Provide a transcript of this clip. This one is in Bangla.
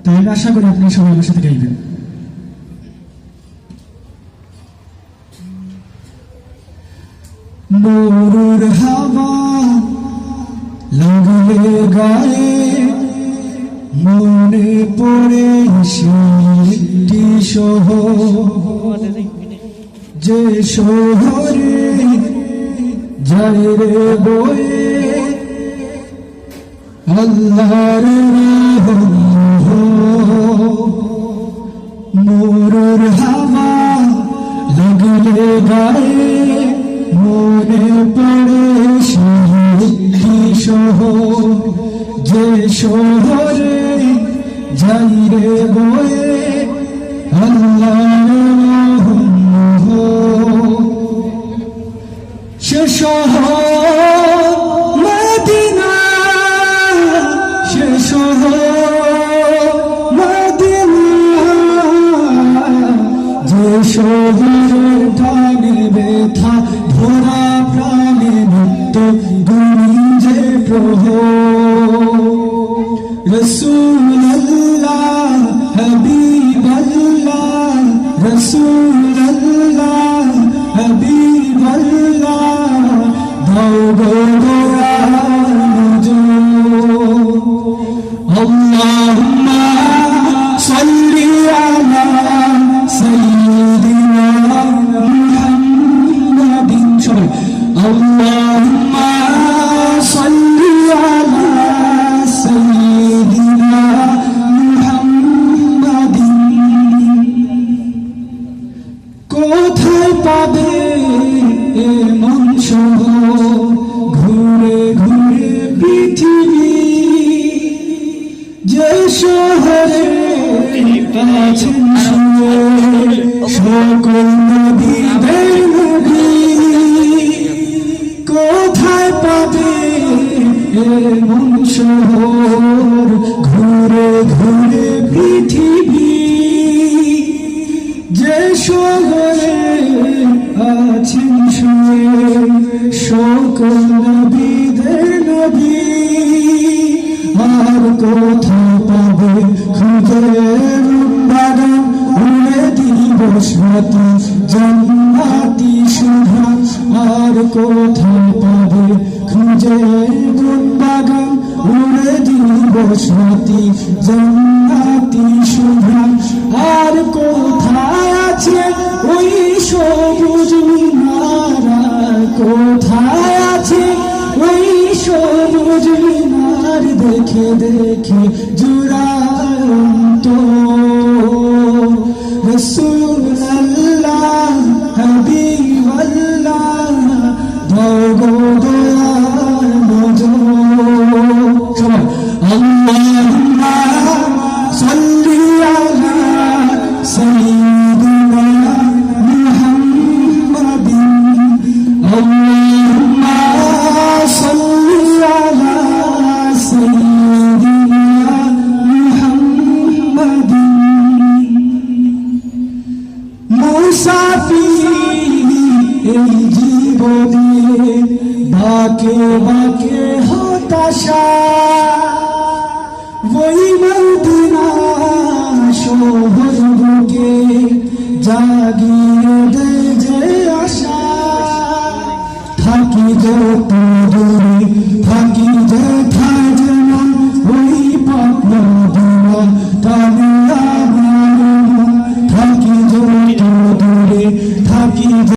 তাই আমি আশা করি আপনি সবাই আমার সাথে গাইবেন। মরুর হাওয়া লাগলে গায়ে মনে পড়ে একটি শহর, যে শহরে যাই রে বয়ে আল্লাহর মরুর হাওয়া লাগলে গায়ে মনে পড়ে একটি শহর, যে শহরে যাই রে বয়ে আল্লাহর সে শহর মদিনা, সে শহর মদিনা, যে শহরের টানে ব্যথা ভরা প্রাণে মুক্ত গুঞ্জে প্রহর। রসূলুল্লাহ হাবিবাল্লাহ, রসূলুল্লাহ হাবিবাল্লাহ, দাও গো আল্লাহুম্মা সাল্লি আলা সাইয়্যিদিনা মুহাম্মাদিন। সবাই আল্লাহুম্মা সাল্লি আলা সাইয়্যিদিনা মুহাম্মাদিন। কোথায় পাবে এমন শহর, ঘুরে ঘুরে পৃথিবী, যে শহরে আছেন সকল নবীদের নবী। কোথায় পাবে এমন শহর, ঘুরে ঘুরে পৃথিবী, যে শহরে আছেন সকল নবীদের নবী। আর কোথায় পাবে খুঁজে বাগান উড়ে দিবসতি জান্নাতি শোভা। আর কোথায় পাবে খুঁজে বাগান উড়ে দিবসতি জান্নাতি শোভা। আর কোথায় আছে ওই সবুজ মিনারা, কোথায় আছে ওই সবুজ মিনার, দেখে দেখে জুড়ান্ত। রসূলুল্লাহ হাবিবাল্লাহ, দাও গো দয়ার নজর। সবাই আল্লাহুম্মা সাল্লি আলা সাইয়্যিদিনা মুহাম্মাদিন। আল্লাহুম্মা সাল্লি আলা সাইয়্যিদিনা মুহাম্মাদিন। মুসাফির এই জীবনে বাঁকে বাঁকে হতাশা, ওই মদিনা শহর বুকে জাগিয়ে দে যে আশা। থাকি যত